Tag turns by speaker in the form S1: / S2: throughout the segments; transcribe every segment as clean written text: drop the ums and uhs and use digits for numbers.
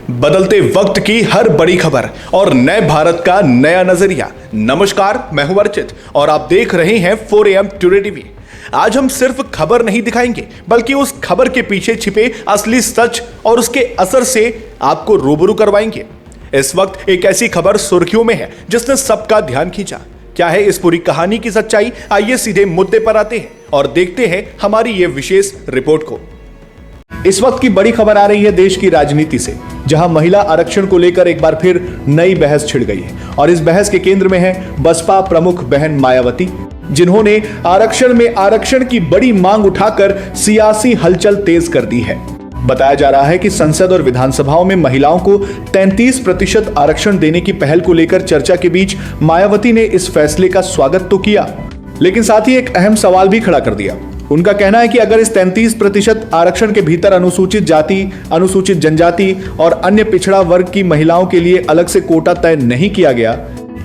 S1: बदलते वक्त की हर बड़ी खबर और नए भारत का नया नजरिया। नमस्कार, मैं हूं अर्चित और आप देख रहे हैं 4AM टुडे टीवी। आज हम सिर्फ खबर नहीं दिखाएंगे, बल्कि उस खबर के पीछे छिपे असली सच और उसके असर से आपको रूबरू करवाएंगे। इस वक्त एक ऐसी खबर सुर्खियों में है जिसने सबका ध्यान खींचा। क्या है इस पूरी कहानी की सच्चाई? आइए सीधे मुद्दे पर आते हैं और देखते हैं हमारी ये विशेष रिपोर्ट को। इस वक्त की बड़ी खबर आ रही है देश की राजनीति से, जहां महिला आरक्षण को लेकर एक बार फिर नई बहस छिड़ गई है और इस बहस के केंद्र में है बसपा प्रमुख बहन मायावती, जिन्होंने आरक्षण में आरक्षण की बड़ी मांग उठाकर सियासी हलचल तेज कर दी है। बताया जा रहा है कि संसद और विधानसभाओं में महिलाओं को 33% आरक्षण देने की पहल को लेकर चर्चा के बीच मायावती ने इस फैसले का स्वागत तो किया, लेकिन साथ ही एक अहम सवाल भी खड़ा कर दिया। उनका कहना है कि अगर इस 33% आरक्षण के भीतर अनुसूचित जाति, अनुसूचित जनजाति और अन्य पिछड़ा वर्ग की महिलाओं के लिए अलग से कोटा तय नहीं किया गया,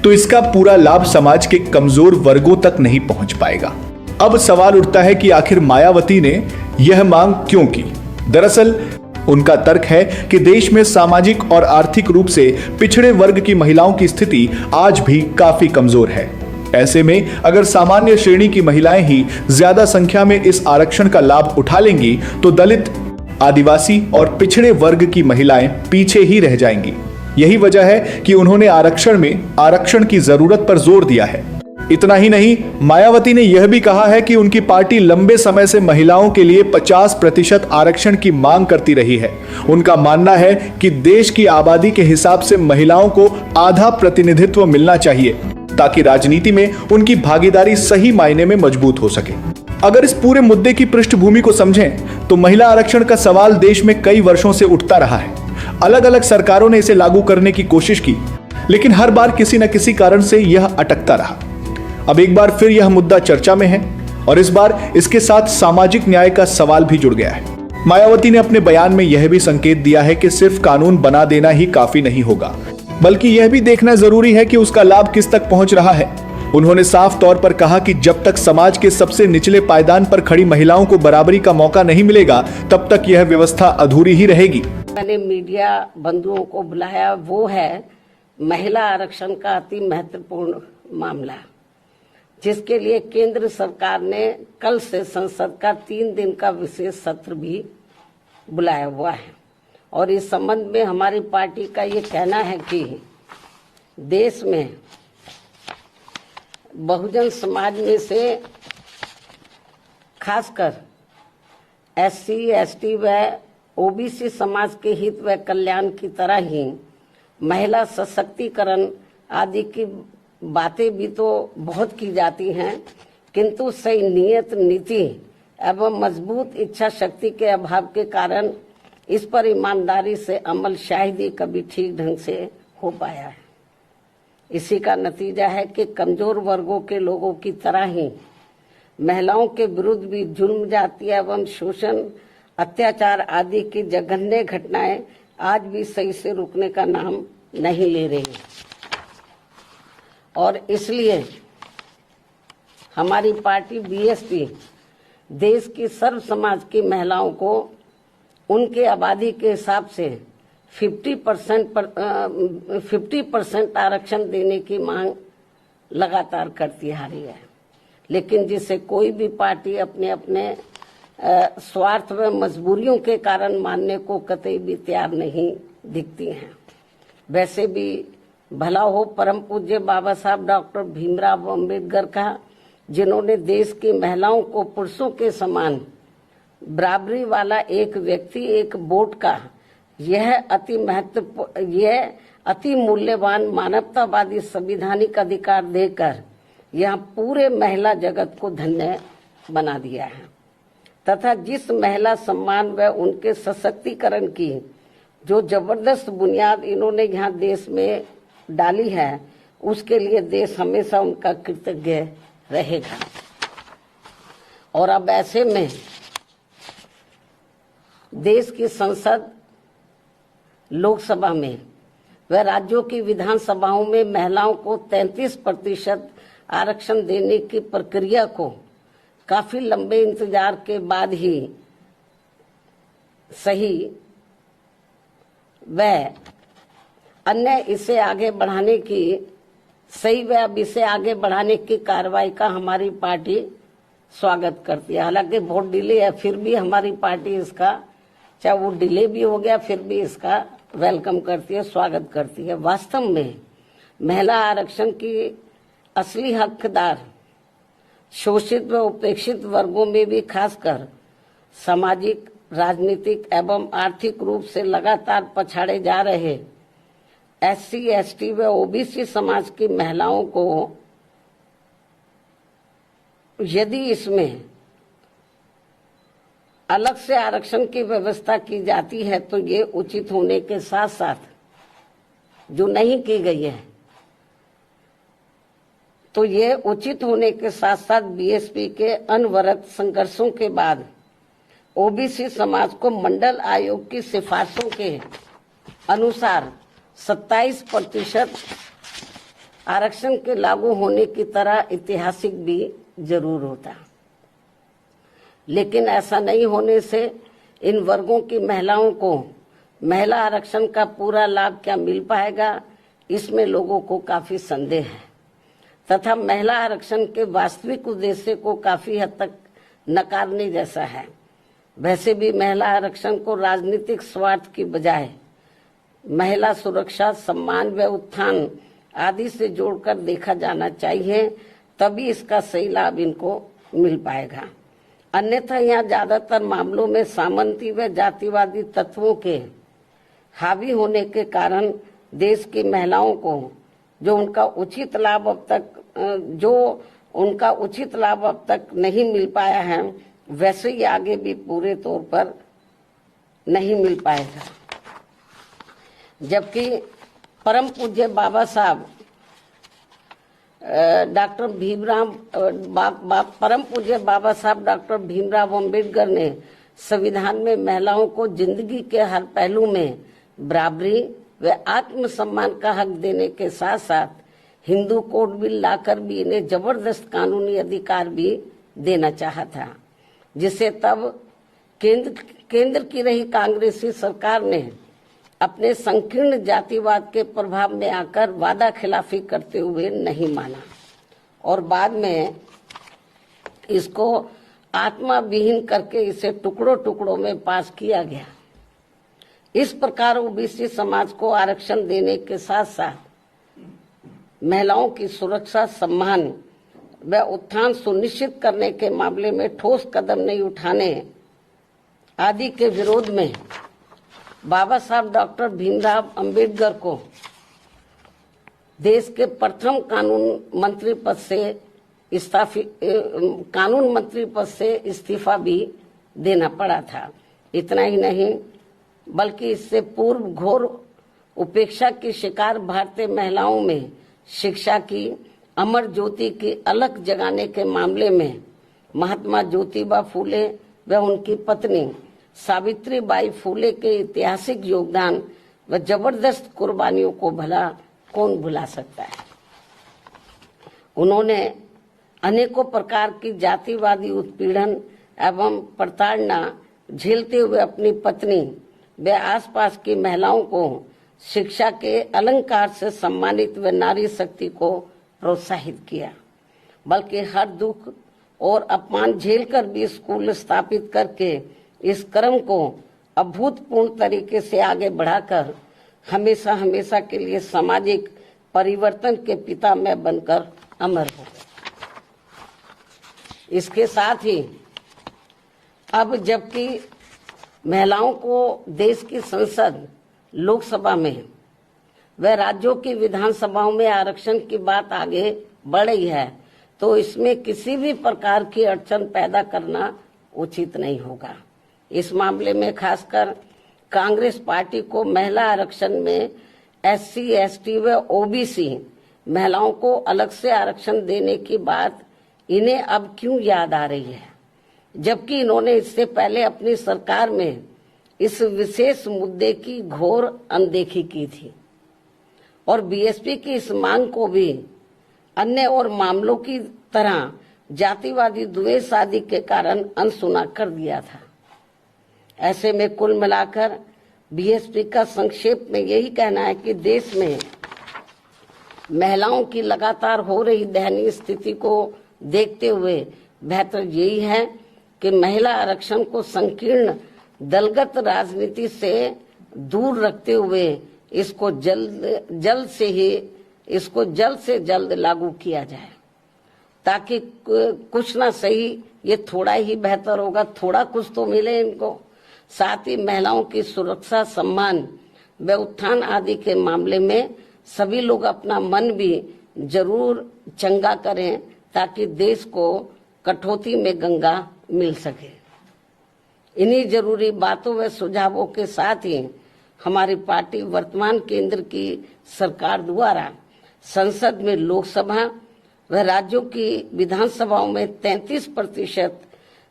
S1: तो इसका पूरा लाभ समाज के कमजोर वर्गों तक नहीं पहुंच पाएगा। अब सवाल उठता है कि आखिर मायावती ने यह मांग क्यों की? दरअसल उनका तर्क है कि देश में सामाजिक और आर्थिक रूप से पिछड़े वर्ग की महिलाओं की स्थिति आज भी काफी कमजोर है। ऐसे में अगर सामान्य श्रेणी की महिलाएं ही ज्यादा संख्या में इस आरक्षण का लाभ उठा लेंगी, तो दलित, आदिवासी और पिछड़े वर्ग की महिलाएं पीछे ही रह जाएंगी। यही वजह है कि उन्होंने आरक्षण में आरक्षण की जरूरत पर जोर दिया है। इतना ही नहीं, मायावती ने यह भी कहा है कि उनकी पार्टी लंबे समय से महिलाओं के लिए 50% आरक्षण की मांग करती रही है। उनका मानना है कि देश की आबादी के हिसाब से महिलाओं को आधा प्रतिनिधित्व मिलना चाहिए, ताकि राजनीति में उनकी भागीदारी सही मायने में मजबूत हो सके। अगर इस पूरे मुद्दे की पृष्ठभूमि को समझें, तो महिला आरक्षण का सवाल देश में कई वर्षों से उठता रहा है। अलग अलग सरकारों ने इसे लागू करने की कोशिश की, लेकिन हर बार किसी न किसी कारण से यह अटकता रहा। अब एक बार फिर यह मुद्दा चर्चा में है और इस बार इसके साथ सामाजिक न्याय का सवाल भी जुड़ गया है। मायावती ने अपने बयान में यह भी संकेत दिया है कि सिर्फ कानून बना देना ही काफी नहीं होगा, बल्कि यह भी देखना जरूरी है कि उसका लाभ किस तक पहुंच रहा है। उन्होंने साफ तौर पर कहा कि जब तक समाज के सबसे निचले पायदान पर खड़ी महिलाओं को बराबरी का मौका नहीं मिलेगा, तब तक यह व्यवस्था अधूरी ही रहेगी।
S2: मैंने मीडिया बंधुओं को बुलाया, वो है महिला आरक्षण का अति महत्वपूर्ण मामला, जिसके लिए केंद्र सरकार ने कल से संसद का 3 दिन का विशेष सत्र भी बुलाया हुआ है। और इस संबंध में हमारी पार्टी का ये कहना है कि देश में बहुजन समाज में से खासकर SC, ST व OBC समाज के हित व कल्याण की तरह ही महिला सशक्तिकरण आदि की बातें भी तो बहुत की जाती हैं, किंतु सही नियत नीति एवं मजबूत इच्छा शक्ति के अभाव के कारण इस पर ईमानदारी से अमल शायद ही कभी ठीक ढंग से हो पाया है। इसी का नतीजा है कि कमजोर वर्गों के लोगों की तरह ही महिलाओं के विरुद्ध भी जुल्म, जाति एवं शोषण, अत्याचार आदि की जघन्य घटनाएं आज भी सही से रुकने का नाम नहीं ले रही। और इसलिए हमारी पार्टी BSP देश की सर्व समाज की महिलाओं को उनके आबादी के हिसाब से 50% आरक्षण देने की मांग लगातार करती आ रही है, लेकिन जिसे कोई भी पार्टी अपने अपने स्वार्थ व मजबूरियों के कारण मानने को कतई भी तैयार नहीं दिखती हैं। वैसे भी भला हो परम पूज्य बाबा साहब डॉक्टर भीमराव अम्बेडकर का, जिन्होंने देश की महिलाओं को पुरुषों के समान बराबरी वाला एक व्यक्ति एक वोट का यह अति मूल्यवान मानवतावादी संवैधानिक अधिकार देकर यह पूरे महिला जगत को धन्य बना दिया है, तथा जिस महिला सम्मान व उनके सशक्तिकरण की जो जबरदस्त बुनियाद इन्होंने यहाँ देश में डाली है, उसके लिए देश हमेशा उनका कृतज्ञ रहेगा। और अब ऐसे में देश की संसद, लोकसभा में व राज्यों की विधानसभाओं में महिलाओं को 33% आरक्षण देने की प्रक्रिया को काफी लंबे इंतजार के बाद ही सही व अन्य इसे आगे बढ़ाने की सही व अब इसे आगे बढ़ाने की कार्रवाई का हमारी पार्टी स्वागत करती है। हालांकि बहुत डिले है, फिर भी हमारी पार्टी इसका, चाहे वो डिले भी हो गया, फिर भी इसका वेलकम करती है, स्वागत करती है। वास्तव में महिला आरक्षण की असली हकदार शोषित व उपेक्षित वर्गों में भी खासकर सामाजिक, राजनीतिक एवं आर्थिक रूप से लगातार पछाड़े जा रहे एससी, एसटी व ओबीसी समाज की महिलाओं को यदि इसमें अलग से आरक्षण की व्यवस्था की जाती है तो ये उचित होने के साथ साथ, जो नहीं की गई है, तो ये उचित होने के साथ साथ बीएसपी के अनवरत संघर्षों के बाद ओबीसी समाज को मंडल आयोग की सिफारिशों के अनुसार 27% आरक्षण के लागू होने की तरह ऐतिहासिक भी जरूर होता। लेकिन ऐसा नहीं होने से इन वर्गों की महिलाओं को महिला आरक्षण का पूरा लाभ क्या मिल पाएगा, इसमें लोगों को काफी संदेह है तथा महिला आरक्षण के वास्तविक उद्देश्य को काफी हद तक नकारने जैसा है। वैसे भी महिला आरक्षण को राजनीतिक स्वार्थ की बजाय महिला सुरक्षा, सम्मान व उत्थान आदि से जोड़कर देखा जाना चाहिए, तभी इसका सही लाभ इनको मिल पाएगा। अन्यथा यहाँ ज्यादातर मामलों में सामंती व जातिवादी तत्वों के हावी होने के कारण देश की महिलाओं को जो उनका उचित लाभ अब तक नहीं मिल पाया है, वैसे ही आगे भी पूरे तौर पर नहीं मिल पाएगा। जबकि परम पूज्य बाबा साहब डॉक्टर भीमराव अम्बेडकर ने संविधान में महिलाओं को जिंदगी के हर पहलू में बराबरी व आत्मसम्मान का हक देने के साथ साथ हिंदू कोड बिल लाकर भी इन्हें जबरदस्त कानूनी अधिकार भी देना चाहा था, जिसे तब केंद्र की रही कांग्रेसी सरकार ने अपने संकीर्ण जातिवाद के प्रभाव में आकर वादा खिलाफी करते हुए नहीं माना और बाद में इसको आत्मा विहीन करके इसे टुकड़ों टुकड़ों में पास किया गया। इस प्रकार ओबीसी समाज को आरक्षण देने के साथ साथ महिलाओं की सुरक्षा, सम्मान व उत्थान सुनिश्चित करने के मामले में ठोस कदम नहीं उठाने आदि के विरोध में बाबा साहब डॉक्टर भीमराव अंबेडकर को देश के प्रथम कानून मंत्री पद से इस्तीफा भी देना पड़ा था। इतना ही नहीं बल्कि इससे पूर्व घोर उपेक्षा की शिकार भारतीय महिलाओं में शिक्षा की अमर ज्योति की अलख जगाने के मामले में महात्मा ज्योतिबा फूले व उनकी पत्नी सावित्रीबाई फूले के ऐतिहासिक योगदान व जबरदस्त कुर्बानियों को भला कौन भुला सकता है। उन्होंने अनेकों प्रकार की जातिवादी उत्पीड़न एवं प्रताड़ना झेलते हुए अपनी पत्नी व आसपास की महिलाओं को शिक्षा के अलंकार से सम्मानित व नारी शक्ति को प्रोत्साहित किया, बल्कि हर दुख और अपमान झेलकर भी स्कूल स्थापित करके इस क्रम को अभूतपूर्व तरीके से आगे बढ़ाकर हमेशा हमेशा के लिए सामाजिक परिवर्तन के पिता में बनकर अमर हो गए। इसके साथ ही अब जबकि महिलाओं को देश की संसद, लोकसभा में व राज्यों की विधानसभाओं में आरक्षण की बात आगे बढ़ रही है, तो इसमें किसी भी प्रकार की अड़चन पैदा करना उचित नहीं होगा। इस मामले में खासकर कांग्रेस पार्टी को महिला आरक्षण में एससी, एसटी व ओबीसी महिलाओं को अलग से आरक्षण देने की बात इन्हें अब क्यों याद आ रही है, जबकि इन्होंने इससे पहले अपनी सरकार में इस विशेष मुद्दे की घोर अनदेखी की थी और बीएसपी की इस मांग को भी अन्य और मामलों की तरह जातिवादी द्वेष आदि के कारण अनसुना कर दिया था। ऐसे में कुल मिलाकर बीएसपी का संक्षेप में यही कहना है कि देश में महिलाओं की लगातार हो रही दयनीय स्थिति को देखते हुए बेहतर यही है कि महिला आरक्षण को संकीर्ण दलगत राजनीति से दूर रखते हुए इसको जल्द से जल्द लागू किया जाए, ताकि कुछ ना सही ये थोड़ा ही बेहतर होगा, थोड़ा कुछ तो मिले इनको। साथ ही महिलाओं की सुरक्षा, सम्मान व उत्थान आदि के मामले में सभी लोग अपना मन भी जरूर चंगा करें, ताकि देश को कटौती में गंगा मिल सके। इन्हीं जरूरी बातों व सुझावों के साथ ही हमारी पार्टी वर्तमान केंद्र की सरकार द्वारा संसद में, लोकसभा व राज्यों की विधानसभाओं में 33%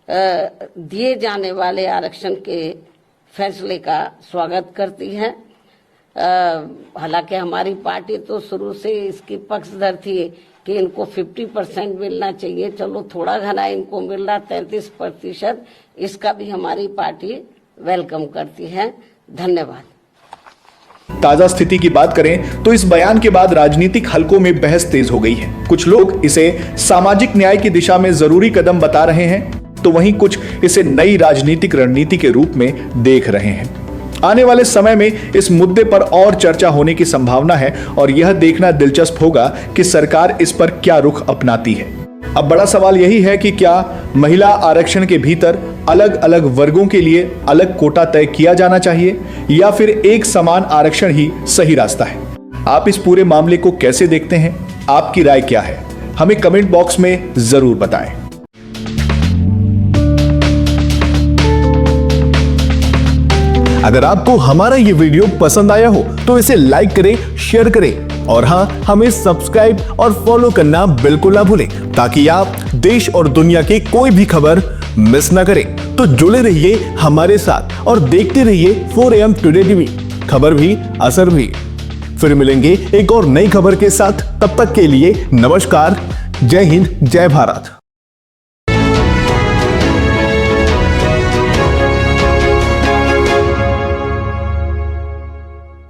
S2: दिए जाने वाले आरक्षण के फैसले का स्वागत करती है। हालांकि हमारी पार्टी तो शुरू से इसकी पक्षधर थी कि इनको 50% मिलना चाहिए, चलो थोड़ा घना इनको मिल रहा 33%, इसका भी हमारी पार्टी वेलकम करती है। धन्यवाद।
S1: ताजा स्थिति की बात करें तो इस बयान के बाद राजनीतिक हलकों में बहस तेज हो गई है। कुछ लोग इसे सामाजिक न्याय की दिशा में जरूरी कदम बता रहे हैं, तो वहीं कुछ इसे नई राजनीतिक रणनीति के रूप में देख रहे हैं। आने वाले समय में इस मुद्दे पर और चर्चा होने की संभावना है और यह देखना दिलचस्प होगा कि सरकार इस पर क्या रुख अपनाती है। अब बड़ा सवाल यही है कि क्या महिला आरक्षण के भीतर अलग अलग वर्गों के लिए अलग कोटा तय किया जाना चाहिए या फिर एक समान आरक्षण ही सही रास्ता है। आप इस पूरे मामले को कैसे देखते हैं? आपकी राय क्या है? हमें कमेंट बॉक्स में जरूर बताएं। अगर आपको हमारा ये वीडियो पसंद आया हो तो इसे लाइक करें, शेयर करें और हाँ, हमें सब्सक्राइब और फॉलो करना बिल्कुल ना भूलें, ताकि आप देश और दुनिया की कोई भी खबर मिस ना करें। तो जुड़े रहिए हमारे साथ और देखते रहिए 4AM टुडे टीवी, खबर भी असर भी। फिर मिलेंगे एक और नई खबर के साथ, तब तक के लिए नमस्कार, जय हिंद, जय भारत।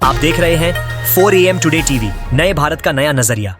S3: आप देख रहे हैं 4AM टुडे टीवी, नए भारत का नया नजरिया।